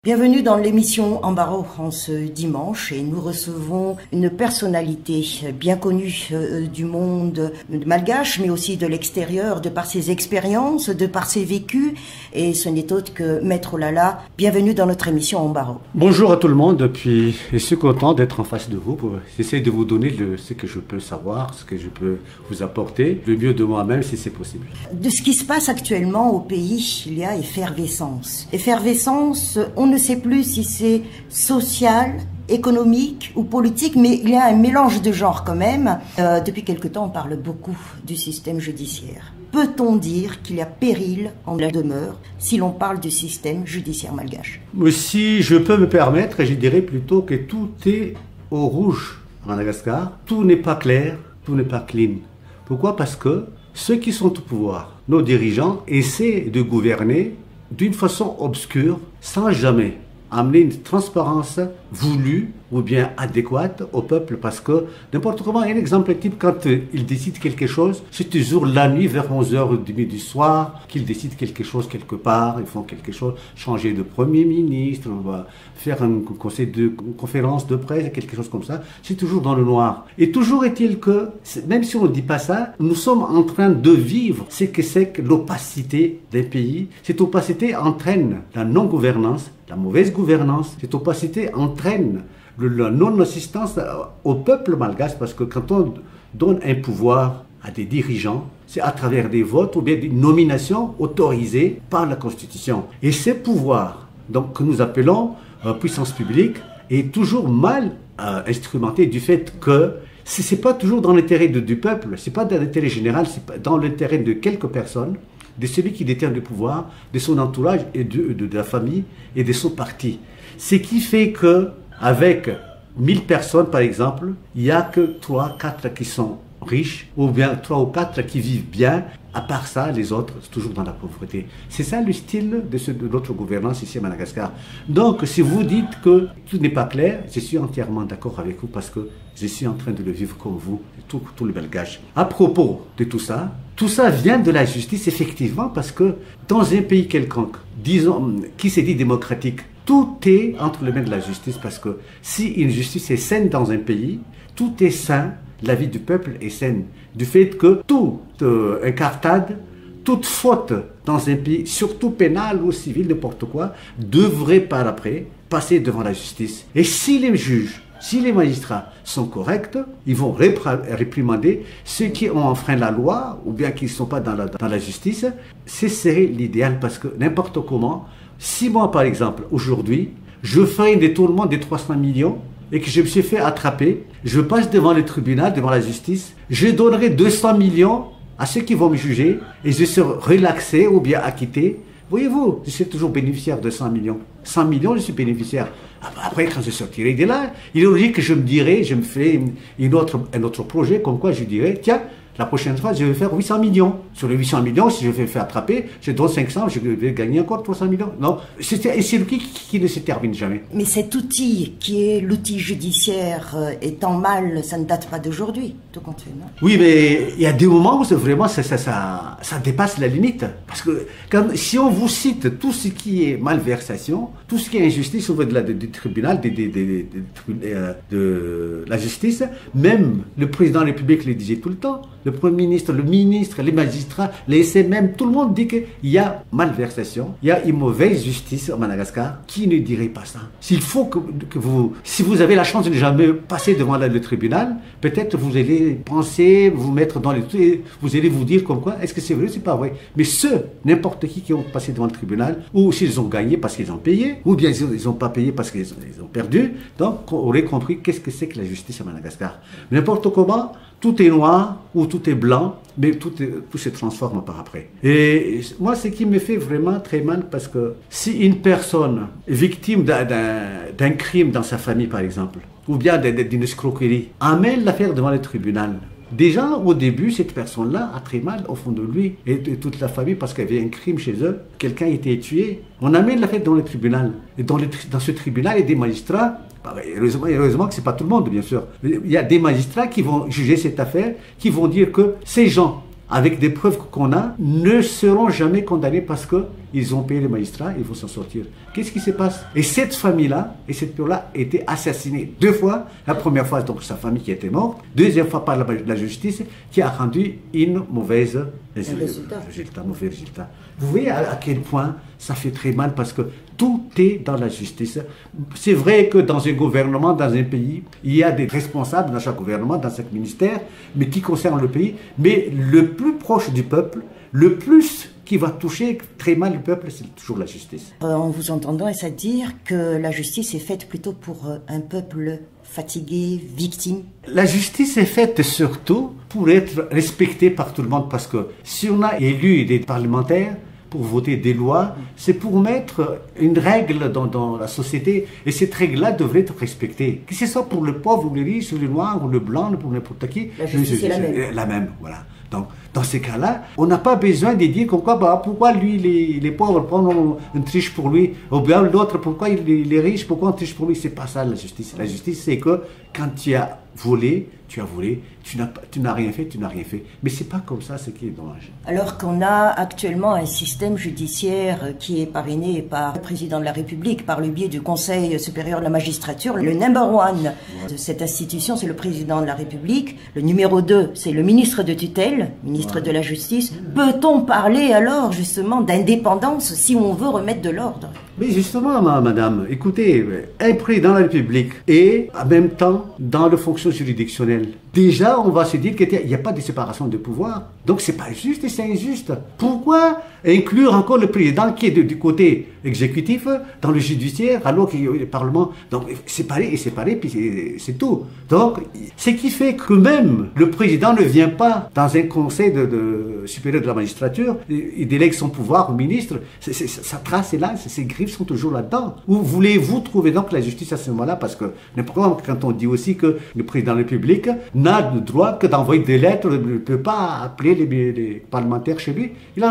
Bienvenue dans l'émission Ambaro en ce dimanche et nous recevons une personnalité bien connue du monde malgache mais aussi de l'extérieur de par ses expériences, de par ses vécus et ce n'est autre que Maître Lala. Bienvenue dans notre émission Ambaro. Bonjour à tout le monde, puis je suis content d'être en face de vous pour essayer de vous donner ce que je peux savoir, ce que je peux vous apporter, le mieux de moi-même si c'est possible. De ce qui se passe actuellement au pays, il y a effervescence. Effervescence, on ne sait plus si c'est social, économique ou politique, mais il y a un mélange de genres quand même. Depuis quelque temps, on parle beaucoup du système judiciaire. Peut-on dire qu'il y a péril en la demeure si l'on parle du système judiciaire malgache? Si je peux me permettre, je dirais plutôt que tout est au rouge à Madagascar. Tout n'est pas clair, tout n'est pas clean. Pourquoi? Parce que ceux qui sont au pouvoir, nos dirigeants, essaient de gouverner d'une façon obscure, sans jamais amener une transparence voulue ou bien adéquate au peuple, parce que n'importe comment, un exemple type, quand ils décident quelque chose, c'est toujours la nuit vers 11h30 du soir qu'ils décident quelque chose quelque part, ils font quelque chose, changer de premier ministre, on va faire une conférence de presse, quelque chose comme ça, c'est toujours dans le noir. Et toujours est-il que, même si on ne dit pas ça, nous sommes en train de vivre ce que c'est que l'opacité des pays. Cette opacité entraîne la non-gouvernance, la mauvaise gouvernance. Cette opacité entraîne la non-assistance au peuple malgache, parce que quand on donne un pouvoir à des dirigeants, c'est à travers des votes ou bien des nominations autorisées par la Constitution. Et ce pouvoir, donc, que nous appelons puissance publique, est toujours mal instrumenté du fait que ce n'est pas toujours dans l'intérêt du peuple, ce n'est pas dans l'intérêt général, c'est dans l'intérêt de quelques personnes, de celui qui détient le pouvoir, de son entourage et de la famille et de son parti. Ce qui fait que avec 1000 personnes, par exemple, il n'y a que 3, 4 qui sont riches, ou bien 3 ou 4 qui vivent bien. À part ça, les autres, c'est toujours dans la pauvreté. C'est ça le style de notre gouvernance ici à Madagascar. Donc, si vous dites que tout n'est pas clair, je suis entièrement d'accord avec vous, parce que je suis en train de le vivre comme vous, tout le Belgage. À propos de tout ça vient de la justice, effectivement, parce que dans un pays quelconque, disons, qui s'est dit démocratique, tout est entre les mains de la justice, parce que si une justice est saine dans un pays, tout est sain, la vie du peuple est saine. Du fait que toute incartade, toute faute dans un pays, surtout pénal ou civil, n'importe quoi, devrait par après passer devant la justice. Et si les juges, si les magistrats sont corrects, ils vont réprimander ceux qui ont enfreint la loi ou bien qui ne sont pas dans la justice. Ce serait l'idéal, parce que n'importe comment, si moi par exemple aujourd'hui, je fais un détournement de 300 millions et que je me suis fait attraper, je passe devant le tribunal, devant la justice, je donnerai 200 millions à ceux qui vont me juger et je serai relaxé ou bien acquitté. Voyez-vous, je suis toujours bénéficiaire de 100 millions. 100 millions, je suis bénéficiaire. Après, quand je sortirai de là, il est logique que je me dirai, je me ferai un autre projet, comme quoi je dirais, tiens, la prochaine fois, je vais faire 800 millions. Sur les 800 millions, si je vais faire attraper, je donne 500, je vais gagner encore 300 millions. Non, c'est l'outil qui ne se termine jamais. Mais cet outil, qui est l'outil judiciaire, étant mal, ça ne date pas d'aujourd'hui, tout compte fait, non? Oui, mais il y a des moments où vraiment ça dépasse la limite. Parce que si on vous cite tout ce qui est malversation, tout ce qui est injustice au niveau du tribunal, de la justice, même le président de la République le disait tout le temps, le Premier ministre, le ministre, les magistrats, les SMM, tout le monde dit qu'il y a malversation, il y a une mauvaise justice au Madagascar. Qui ne dirait pas ça? S'il faut que si vous avez la chance de ne jamais passer devant le tribunal, peut-être vous allez penser, vous mettre dans les trucs, et vous allez vous dire comme quoi, est-ce que c'est vrai ou c'est pas vrai? Mais n'importe qui ont passé devant le tribunal, ou s'ils ont gagné parce qu'ils ont payé, ou bien ils n'ont pas payé parce qu'ils ont perdu, donc on aurait compris qu'est-ce que c'est que la justice à Madagascar. N'importe comment, tout est noir ou tout est blanc, mais tout se transforme par après. Et moi, ce qui me fait vraiment très mal, parce que si une personne est victime d'un crime dans sa famille, par exemple, ou bien d'une escroquerie, amène l'affaire devant le tribunal. Déjà, au début, cette personne-là a très mal au fond de lui et de toute la famille, parce qu'il y avait un crime chez eux, quelqu'un a été tué. On amène l'affaire dans le tribunal. Et dans ce tribunal, il y a des magistrats. Heureusement que ce n'est pas tout le monde, bien sûr. Il y a des magistrats qui vont juger cette affaire, qui vont dire que ces gens avec des preuves qu'on a, ne seront jamais condamnés parce qu'ils ont payé les magistrats, ils vont s'en sortir. Qu'est-ce qui se passe? Et cette famille-là, et cette période-là, a été assassinée 2 fois. La première fois, donc, sa famille qui était morte. Deuxième fois, par la justice, qui a rendu une mauvaise mauvais résultat. Vous voyez à quel point ça fait très mal parce que tout est dans la justice. C'est vrai que dans un gouvernement, dans un pays, il y a des responsables dans chaque gouvernement, dans chaque ministère, mais qui concernent le pays. Mais le plus proche du peuple, le plus qui va toucher très mal le peuple, c'est toujours la justice. En vous entendant, est-ce à dire que la justice est faite plutôt pour un peuple fatigué, victime? La justice est faite surtout pour être respectée par tout le monde, parce que si on a élu des parlementaires pour voter des lois, c'est pour mettre une règle dans la société, et cette règle-là devrait être respectée. Que ce soit pour le pauvre ou le riche, ou le noir, ou le blanc, ou pour n'importe qui. La justice est la même. La même, voilà. Donc, dans ces cas-là, on n'a pas besoin de dire pourquoi lui, les pauvres, on triche pour lui, ou bien l'autre, pourquoi il est riche, pourquoi on triche pour lui. C'est pas ça la justice. La justice, c'est que quand tu as volé, tu n'as rien fait, tu n'as rien fait. Mais c'est pas comme ça, ce qui est dommage. Alors qu'on a actuellement un système judiciaire qui est parrainé par le président de la République, par le biais du Conseil supérieur de la magistrature, le number one de cette institution, c'est le président de la République. Le numéro 2, c'est le ministre de tutelle, ministre de la Justice. Peut-on parler alors justement d'indépendance si on veut remettre de l'ordre? Mais justement, madame, écoutez, un président de la République et en même temps dans la fonction juridictionnelle. Déjà, on va se dire qu'il n'y a pas de séparation de pouvoir. Donc, c'est pas juste et c'est injuste. Pourquoi inclure encore le président qui est du côté exécutif dans le judiciaire alors qu'il y a le Parlement? Donc, séparer, puis c'est tout. Donc, ce qui fait que même le président ne vient pas dans un conseil supérieur de la magistrature, il délègue son pouvoir au ministre. Sa trace est là, ses griffes sont toujours là-dedans. Où voulez-vous trouver donc la justice à ce moment-là? Parce que n'importe quand on dit aussi que le président de la République n'a le droit que d'envoyer des lettres, ne peut pas appeler les parlementaires chez lui. Il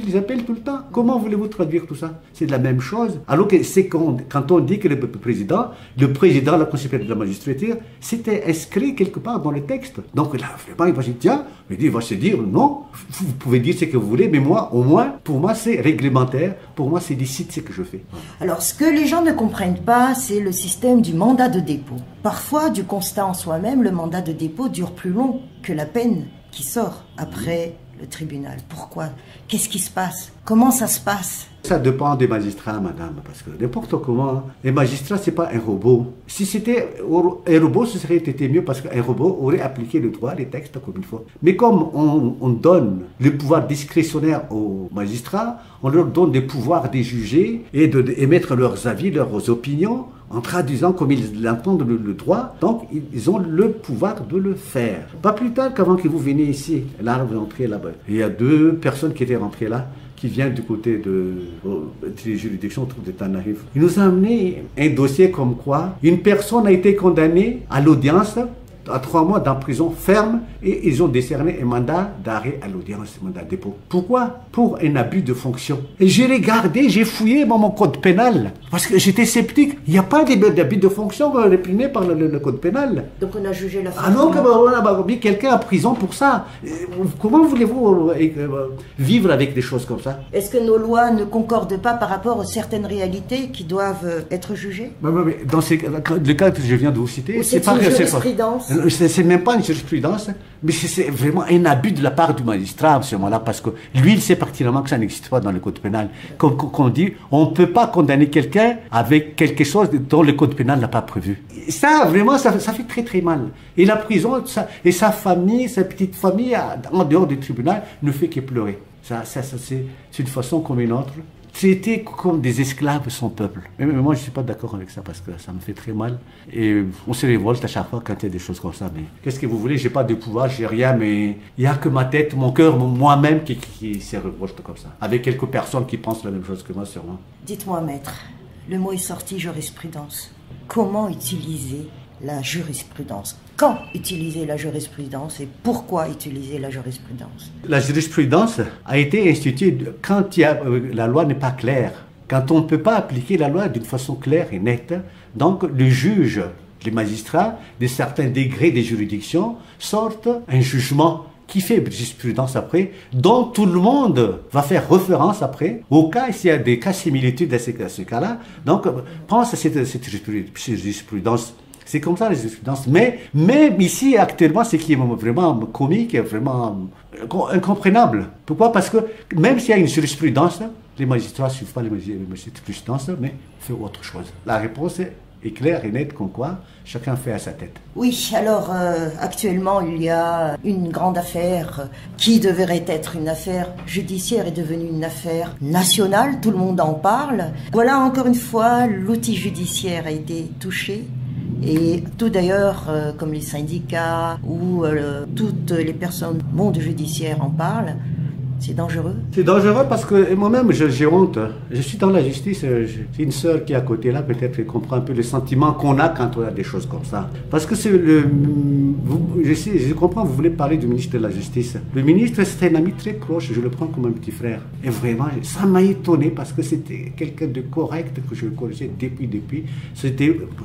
les appelle tout le temps. Comment voulez-vous traduire tout ça? C'est de la même chose. Alors que c'est quand on dit que le président de la Conseil supérieur de la magistrature, c'était inscrit quelque part dans le texte. Donc là, vraiment, il va se dire, tiens, il va se dire, non, vous pouvez dire ce que vous voulez, mais moi, au moins, pour moi, c'est réglementaire. Pour moi, c'est licite ce que je fais. Alors, ce que les gens ne comprennent pas, c'est le système du mandat de dépôt. Parfois, du constat en soi-même, le mandat de dépôt dure plus long que la peine qui sort après le tribunal. Pourquoi? Qu'est-ce qui se passe? Comment ça se passe? Ça dépend des magistrats, madame, parce que n'importe comment, les magistrats, c'est pas un robot. Si c'était un robot, ce serait été mieux parce qu'un robot aurait appliqué le droit, les textes comme il faut. Mais comme on donne le pouvoir discrétionnaire aux magistrats, on leur donne des pouvoirs de juger et d'émettre leurs avis, leurs opinions, en traduisant comme ils l'entendent le droit. Donc, ils ont le pouvoir de le faire. Pas plus tard qu'avant que vous veniez ici. Là, vous entrez là-bas. Il y a 2 personnes qui étaient rentrées là, qui vient du côté de la juridiction de Tanarive. Il nous a amené un dossier comme quoi une personne a été condamnée à l'audience à 3 mois en prison ferme et ils ont décerné un mandat d'arrêt à l'audience, un mandat de dépôt. Pourquoi? Pour un abus de fonction. Et j'ai regardé, j'ai fouillé mon code pénal parce que j'étais sceptique. Il n'y a pas d'abus de fonction réprimé par le code pénal. Donc on a jugé la fonction. Alors que on a mis quelqu'un en prison pour ça. Comment voulez-vous vivre avec des choses comme ça? Est-ce que nos lois ne concordent pas par rapport à certaines réalités qui doivent être jugées? Mais dans le cas que je viens de vous citer, c'est pas une jurisprudence. C'est même pas une jurisprudence, mais c'est vraiment un abus de la part du magistrat à ce moment-là, parce que lui, il sait pertinemment que ça n'existe pas dans le code pénal. Comme on dit, on ne peut pas condamner quelqu'un avec quelque chose dont le code pénal n'a pas prévu. Ça, vraiment, ça fait très très mal. Et la prison, et sa famille, sa petite famille, en dehors du tribunal, ne fait que pleurer. C'est une façon comme une autre. Traiter comme des esclaves son peuple. Mais moi, je ne suis pas d'accord avec ça parce que ça me fait très mal. Et on se révolte à chaque fois quand il y a des choses comme ça. Mais qu'est-ce que vous voulez? J'ai pas de pouvoir, j'ai rien, mais il n'y a que ma tête, mon cœur, moi-même qui se révolte comme ça. Avec quelques personnes qui pensent la même chose que moi, sûrement. Dites-moi, maître, le mot est sorti, jurisprudence. Comment utiliser la jurisprudence? Quand utiliser la jurisprudence et pourquoi utiliser la jurisprudence? La jurisprudence a été instituée quand la loi n'est pas claire, quand on ne peut pas appliquer la loi d'une façon claire et nette. Donc le juge, les magistrats de certains degrés des juridictions sortent un jugement qui fait jurisprudence après, dont tout le monde va faire référence après, au cas s'il y a des cas similitudes à ce cas-là. Donc, pense à cette jurisprudence. C'est comme ça, la jurisprudence. Mais même ici, actuellement, ce qui est vraiment comique, vraiment incompréhensible. Pourquoi? Parce que même s'il y a une jurisprudence, les magistrats ne suivent pas les jurisprudences, mais font autre chose. La réponse est claire et nette, comme quoi chacun fait à sa tête. Oui, alors actuellement, il y a une grande affaire qui devrait être une affaire judiciaire est devenue une affaire nationale, tout le monde en parle. Voilà, encore une fois, l'outil judiciaire a été touché. Et tout d'ailleurs, comme les syndicats ou toutes les personnes du monde judiciaire en parlent, c'est dangereux. C'est dangereux parce que moi-même, j'ai honte. Je suis dans la justice. J'ai une sœur qui est à côté là, peut-être qu'elle comprend un peu le sentiment qu'on a quand on a des choses comme ça. Parce que je comprends, vous voulez parler du ministre de la Justice. Le ministre, c'est un ami très proche, je le prends comme un petit frère. Et vraiment, ça m'a étonné parce que c'était quelqu'un de correct que je connaissais depuis.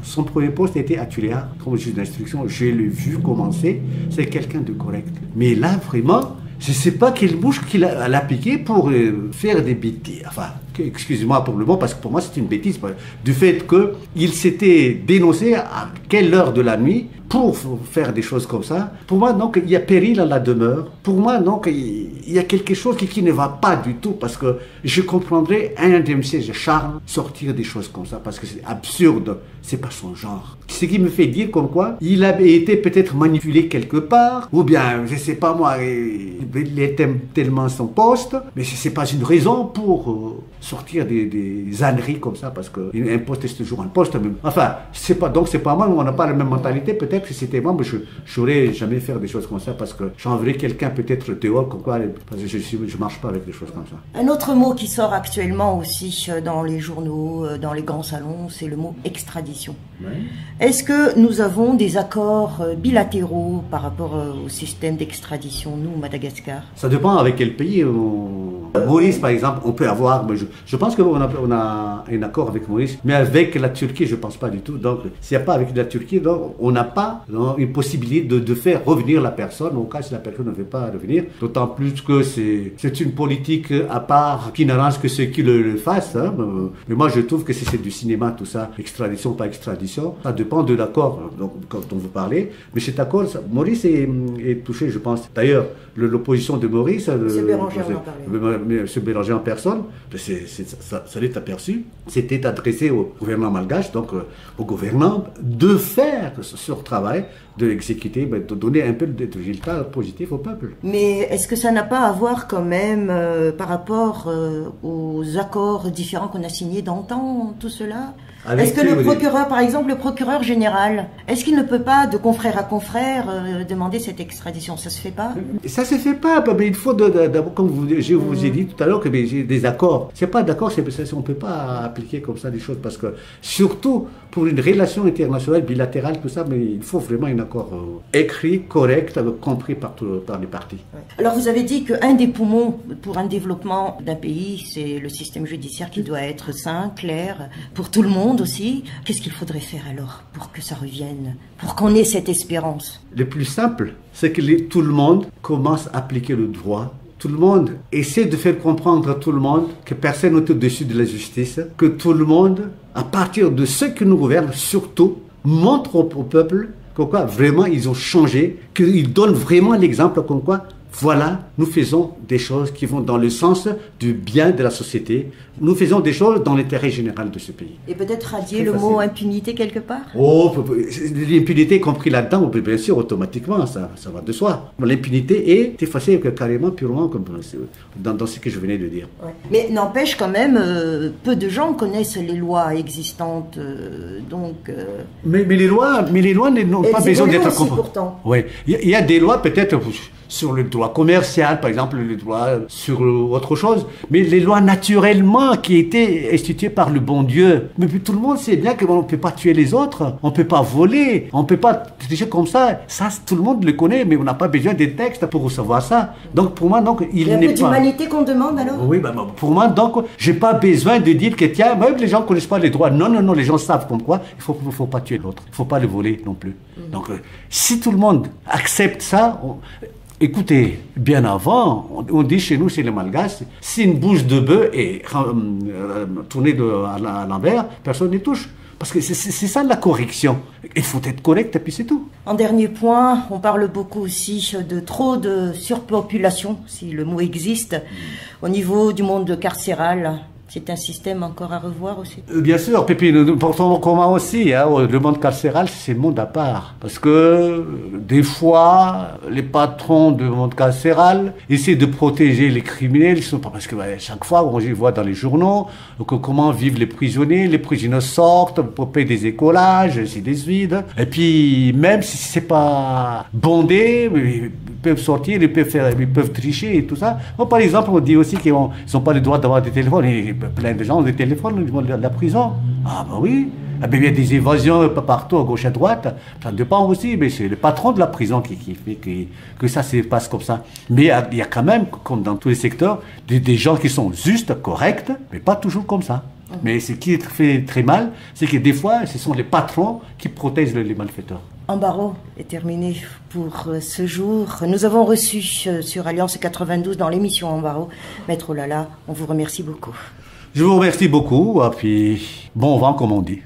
Son premier poste était à Tuléa, comme juge d'instruction. Je l'ai vu commencer. C'est quelqu'un de correct. Mais là, vraiment, je ne sais pas quelle bouche qu'il a piqué pour faire des bêtises. Enfin, excusez-moi pour le mot, parce que pour moi c'est une bêtise. Du fait qu'il s'était dénoncé à quelle heure de la nuit pour faire des choses comme ça. Pour moi, donc, il y a péril à la demeure. Pour moi, donc, il y a quelque chose qui ne va pas du tout, parce que je comprendrais un de ces charmes sortir des choses comme ça, parce que c'est absurde. C'est pas son genre. Ce qui me fait dire comme quoi il a été peut-être manipulé quelque part, ou bien, je sais pas moi, il aime tellement son poste, mais c'est pas une raison pour sortir des âneries comme ça, parce qu'un poste est toujours un poste. Même. Enfin, c'est pas moi, on n'a pas la même mentalité. Peut-être que c'était moi, mais je n'aurais jamais faire des choses comme ça, parce que j'enverrais quelqu'un peut-être dehors, comme quoi, parce que je marche pas avec des choses comme ça. Un autre mot qui sort actuellement aussi dans les journaux, dans les grands salons, c'est le mot extradition. Oui. Est-ce que nous avons des accords bilatéraux par rapport au système d'extradition, nous, Madagascar? Ça dépend avec quel pays. Maurice, par exemple, on peut avoir. Je pense qu'on a un accord avec Maurice, mais avec la Turquie, je ne pense pas du tout. Donc, s'il n'y a pas avec la Turquie, donc, on n'a pas une possibilité de faire revenir la personne, au cas si la personne ne veut pas revenir. D'autant plus que c'est une politique à part qui n'arrange que ceux qui le fassent. Hein. Mais moi, je trouve que c'est du cinéma, tout ça, extradition, pas extradition. Ça dépend de l'accord dont vous parlez. Mais cet accord, Maurice est touché, je pense. D'ailleurs, l'opposition de Maurice, M. Béranger en parlait. M. Béranger en personne, ça l'est aperçu, c'était adressé au gouvernement malgache, donc au gouvernement, de faire ce travail, de l'exécuter, de donner un peu de résultats positifs au peuple. Mais est-ce que ça n'a pas à voir quand même par rapport aux accords différents qu'on a signés d'antan, tout cela? Est-ce que le procureur, par exemple, le procureur général, est-ce qu'il ne peut pas, de confrère à confrère, demander cette extradition? Ça se fait pas? Ça se fait pas, mais il faut d'abord, comme je vous ai dit tout à l'heure, que j'ai des accords. C'est pas d'accord, on peut pas appliquer comme ça des choses, parce que surtout pour une relation internationale, bilatérale, tout ça, mais il faut vraiment un accord écrit, correct, compris par les parties. Alors vous avez dit qu'un des poumons pour un développement d'un pays, c'est le système judiciaire qui doit être sain, clair, pour tout le monde aussi. Qu'est-ce qu'il faudrait faire alors pour que ça revienne, pour qu'on ait cette espérance? Le plus simple, c'est que tout le monde commence à appliquer le droit. Tout le monde essaie de faire comprendre à tout le monde que personne n'est au-dessus de la justice, que tout le monde, à partir de ceux qui nous gouvernent, surtout, montre au peuple que quoi, vraiment ils ont changé, qu'ils donnent vraiment l'exemple comme quoi, voilà, nous faisons des choses qui vont dans le sens du bien de la société. Nous faisons des choses dans l'intérêt général de ce pays. Et peut-être radier le mot impunité quelque part? Oh, l'impunité compris là-dedans, bien sûr, automatiquement, ça va de soi. L'impunité est effacée carrément, purement, comme dans ce que je venais de dire. Ouais. Mais n'empêche quand même, peu de gens connaissent les lois existantes, donc... Mais les lois n'ont pas besoin d'être comprises. Oui, il y a des lois peut-être... sur le droit commercial, par exemple, le droit sur autre chose, mais les lois naturellement qui étaient instituées par le bon Dieu. Mais tout le monde sait bien qu'on ne peut pas tuer les autres, on ne peut pas voler, on ne peut pas tricher comme ça. Ça, tout le monde le connaît, mais on n'a pas besoin des textes pour savoir ça. Donc pour moi, donc, il n'est pas... Il y a un peu d'humanité qu'on demande alors? Oui, pour moi, donc, je n'ai pas besoin de dire que tiens, même les gens ne connaissent pas les droits. Non, les gens savent comme quoi, il ne faut pas tuer l'autre, il ne faut pas le voler non plus. Donc si tout le monde accepte ça... Écoutez, bien avant, on dit chez nous, chez les Malgaches, si une bouche de bœuf est tournée à l'envers, personne n'y touche. Parce que c'est ça la correction. Il faut être correct et puis c'est tout. En dernier point, on parle beaucoup aussi de trop de surpopulation, si le mot existe, au niveau du monde carcéral. C'est un système encore à revoir aussi. Bien sûr, Pépi, nous portons en commun aussi. Hein, le monde carcéral, c'est le monde à part. Parce que des fois, les patrons du monde carcéral essaient de protéger les criminels. Ils sont pas, parce que chaque fois, on voit dans les journaux comment vivent les prisonniers sortent pour payer des écolages, ainsi de suite. Et puis, même si c'est pas bondé, ils peuvent sortir, ils peuvent tricher et tout ça. Bon, par exemple, on dit aussi qu'ils n'ont pas le droit d'avoir des téléphones. Plein de gens ont des téléphones au niveau de la prison. Ah ben oui. Ah ben, il y a des évasions partout, à gauche, à droite. Ça dépend aussi, mais c'est le patron de la prison qui fait que ça se passe comme ça. Mais il y a quand même, comme dans tous les secteurs, des gens qui sont justes, corrects, mais pas toujours comme ça. Mais ce qui fait très mal, c'est que des fois, ce sont les patrons qui protègent les malfaiteurs. Ambaro est terminé pour ce jour. Nous avons reçu sur Alliance 92 dans l'émission Ambaro, Maître Olala. On vous remercie beaucoup. Je vous remercie beaucoup, et puis bon vent comme on dit.